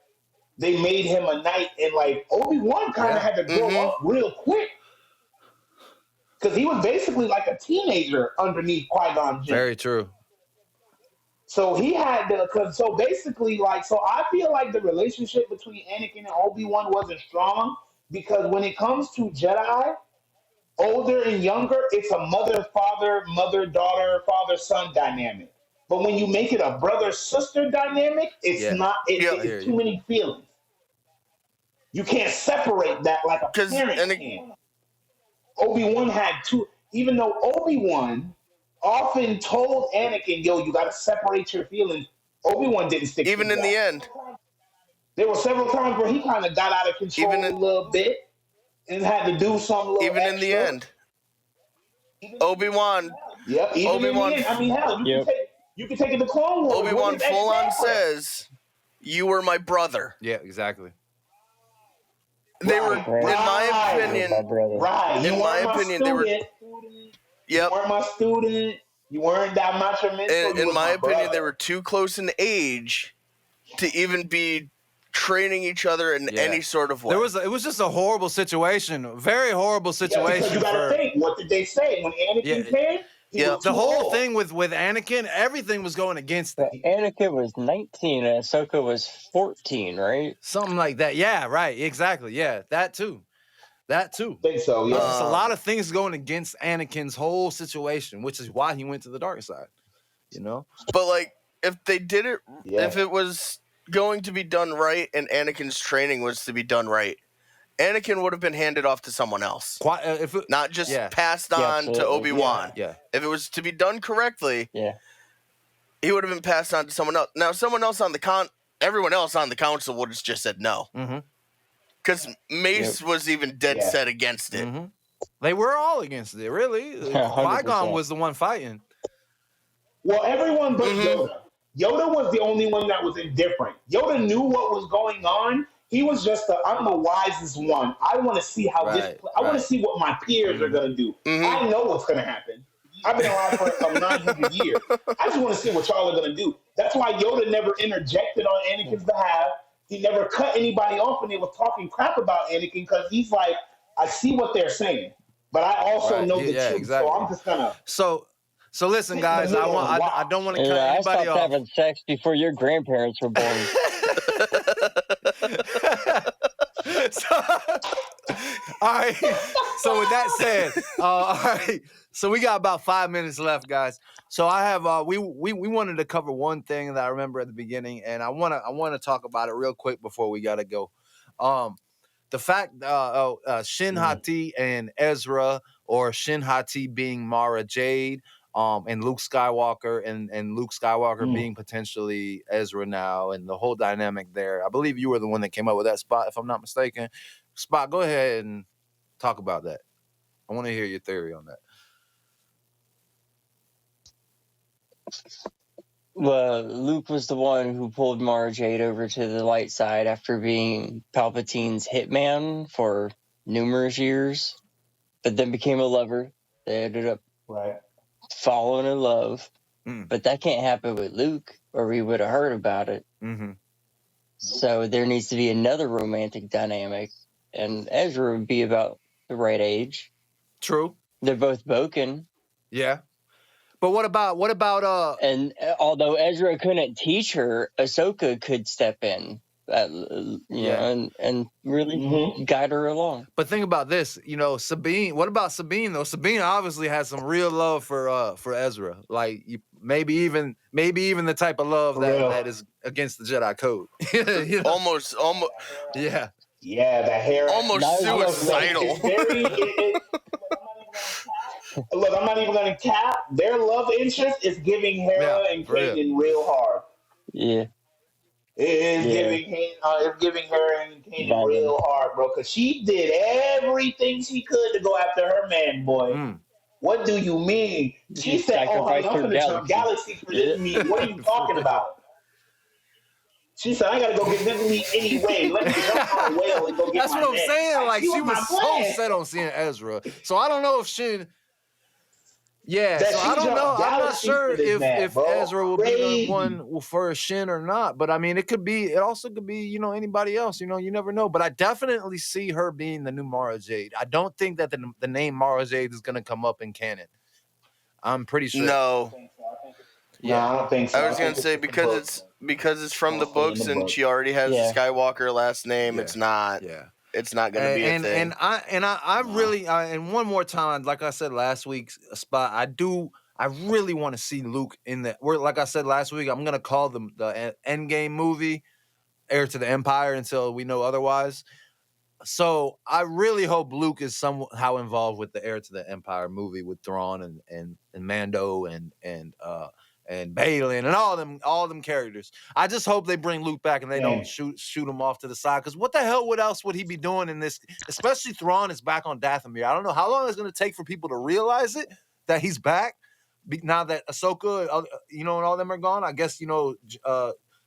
they made him a knight, and like Obi-Wan kind of had to grow up real quick. Because he was basically like a teenager underneath Qui-Gon Jinn. Very true. So he had to, so I feel like the relationship between Anakin and Obi-Wan wasn't strong, because when it comes to Jedi, older and younger, it's a mother-father, mother-daughter, father-son dynamic. But when you make it a brother-sister dynamic, it's not, it's too many feelings. You can't separate that like a parent can. Obi-Wan had two, even though Obi-Wan often told Anakin, yo, you got to separate your feelings, Obi-Wan didn't stick even in the end. There were several times where he kind of got out of control a little bit and had to do something a little even extra. In the end. Obi-Wan. Yep, even Obi-Wan, in the end. I mean, hell, you can take it to Clone Wars. Obi-Wan full-on says, you were my brother. Yeah, exactly. They were, in my opinion, in my opinion, they were. Yep. You weren't my student. You weren't that much of mentor. In my opinion, they were too close in age to even be training each other in any sort of way. It was just a horrible situation, very horrible situation. Because you got to think, what did they say when Anakin came? The whole thing with Anakin, everything was going against it. Anakin was 19 and Ahsoka was 14, right? Something like that. Yeah, right. Exactly. Yeah, that too. I think so, yeah. There's a lot of things going against Anakin's whole situation, which is why he went to the dark side, you know? But, like, if they did it, if it was going to be done right and Anakin's training was to be done right, Anakin would have been handed off to someone else. Not just passed on to Obi-Wan. Yeah. If it was to be done correctly, he would have been passed on to someone else. Now, someone else on everyone else on the council would have just said no. Mm-hmm. Because Mace was even dead set against it. Mm-hmm. They were all against it, really. 100%. Qui-Gon was the one fighting. Well, everyone but Yoda. Yoda was the only one that was indifferent. Yoda knew what was going on. He was just I'm the wisest one. I want to see how I want to see what my peers are going to do. I know what's going to happen. I've been around for some 900 years. I just want to see what y'all are going to do. That's why Yoda never interjected on Anakin's behalf. He never cut anybody off when they were talking crap about Anakin because he's like, I see what they're saying, but I also know the truth. Exactly. So I'm just going to... So listen, guys. I don't want to cut anybody off. I stopped having sex before your grandparents were born. All right. So with that said, all right. So we got about 5 minutes left, guys. So I have we wanted to cover one thing that I remember at the beginning, and I wanna talk about it real quick before we gotta go. The fact Shin Hati and Ezra, or Shin Hati being Mara Jade, and Luke Skywalker and Luke Skywalker being potentially Ezra now, and the whole dynamic there. I believe you were the one that came up with that, Spott, if I'm not mistaken. Spott, go ahead and talk about that. I want to hear your theory on that. Well, Luke was the one who pulled Mara Jade over to the light side after being Palpatine's hitman for numerous years, but then became a lover. They ended up falling in love. But that can't happen with Luke, or we would have heard about it. So there needs to be another romantic dynamic, and Ezra would be about the right age. True. They're both Boken. Yeah. But what about and although Ezra couldn't teach her, Ahsoka could step in, you know, and really guide her along. But think about this, you know, Sabine. What about Sabine though? Sabine obviously has some real love for Ezra, like maybe even the type of love that is against the Jedi code. You know? Almost, yeah, the hair, almost suicidal. Look, I'm not even going to cap. Their love interest is giving Hera and Kanan real hard. Yeah. It is giving Hera and Kanan real hard, bro. Because she did everything she could to go after her man, boy. What do you mean? She said, "Oh, honey, I'm going to jump galaxies for this meat." What are you talking about? She said, "I gotta go get this meat anyway. Let me jump on a whale and go get." That's what I'm saying. Like she was so set on seeing Ezra. So I don't know if she. Yeah, so I don't know. I'm not sure if Ezra will be the one for Shin or not. But I mean, it could be. It also could be, you know, anybody else. You know, you never know. But I definitely see her being the new Mara Jade. I don't think that the name Mara Jade is going to come up in canon. I'm pretty sure. No. Yeah, I don't think so. I was going to say because it's from the books and she already has the Skywalker last name. Yeah. It's not. Yeah. It's not going to be a thing. And I really and one more time, like I said last week's Spot, I really want to see Luke in that. Like I said last week, I'm going to call the Endgame movie Heir to the Empire until we know otherwise. So I really hope Luke is somehow involved with the Heir to the Empire movie with Thrawn and Mando and Balin and all them characters. I just hope they bring Luke back and they don't shoot him off to the side. Because what the hell? What else would he be doing in this? Especially Thrawn is back on Dathomir. I don't know how long it's going to take for people to realize it that he's back now that Ahsoka, you know, and all them are gone. I guess, you know,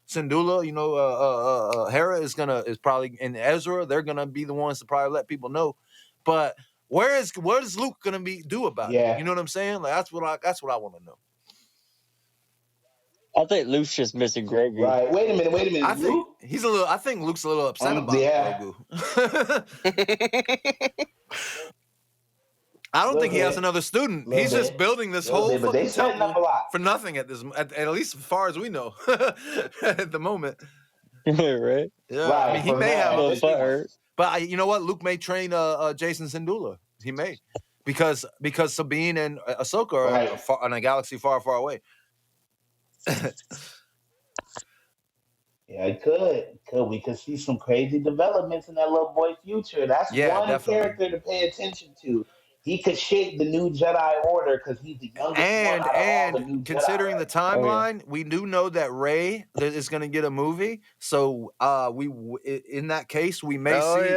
Syndulla, you know, Hera is probably, and Ezra, they're gonna be the ones to probably let people know. But what is Luke gonna do about it? You know what I'm saying? Like that's what I want to know. I think Luke's just missing Grogu. Right. Wait a minute. I think Luke's a little upset about Grogu. I don't think he has another student. He's just building this whole fucking temple for nothing at least as far as we know at the moment. Right. Yeah. Right. I mean, he may have but you know what? Luke may train Jason Syndulla. He may. Because Sabine and Ahsoka are in a galaxy far, far away. Yeah, it could. We could see some crazy developments in that little boy's future. That's one character to pay attention to. he could shape the new Jedi Order because he's the youngest one out of all the new considering Jedi. the timeline, we do know that Rey is going to get a movie. So in that case, we may see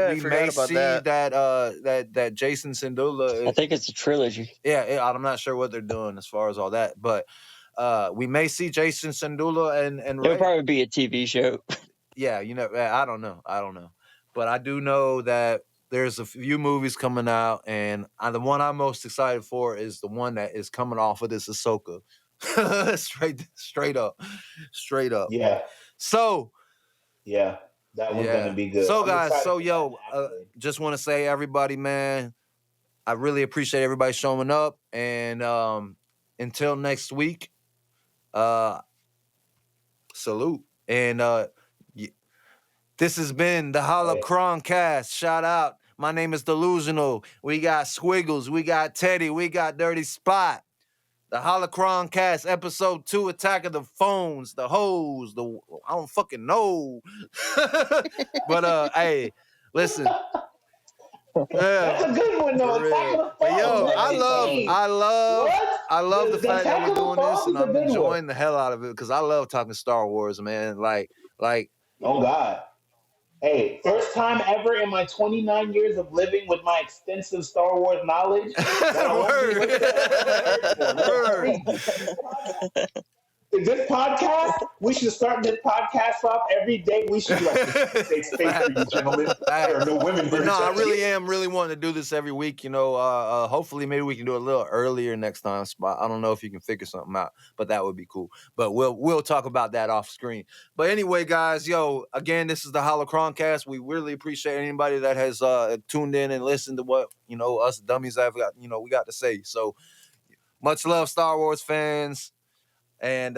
that Jason Syndulla. I think it's a trilogy. Yeah, I'm not sure what they're doing as far as all that, but we may see Jason Syndulla and Rey. It'll probably be a TV show. Yeah, I don't know, but I do know that there's a few movies coming out, and the one I'm most excited for is the one that is coming off of this Ahsoka. straight up. Yeah. So. Yeah, that one's gonna be good. So guys, just want to say, everybody, man, I really appreciate everybody showing up, and until next week, salute. And this has been the Holocron-Cast. Shout out. My name is Delusional. We got Squiggles. We got Teddy. We got Dirty Spott. The Holocron-Cast Episode 2, Attack of the Phones, the hoes, I don't fucking know. But, hey, listen. That's a good one, though. Attack of the Phones. Yo, I love the fact that we're doing this, and I'm enjoying the hell out of it, because I love talking Star Wars, man. Like. Oh, God. Hey, first time ever in my 29 years of living with my extensive Star Wars knowledge. This podcast, we should start this podcast off every day. We should safe space for you, gentlemen. There are no women. But no, I really wanting to do this every week. Hopefully maybe we can do it a little earlier next time. Spot. I don't know if you can figure something out, but that would be cool. But we'll talk about that off screen. But anyway, guys, again, this is the Holocron-Cast. We really appreciate anybody that has tuned in and listened to what us dummies have got we got to say. So much love, Star Wars fans. And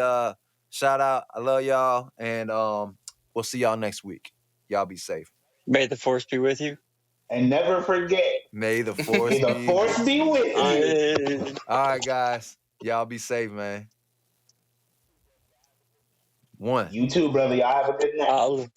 shout out. I love y'all. And we'll see y'all next week. Y'all be safe. May the Force be with you. And never forget. May the Force be with you. All right, guys. Y'all be safe, man. One. You too, brother. Y'all have a good night.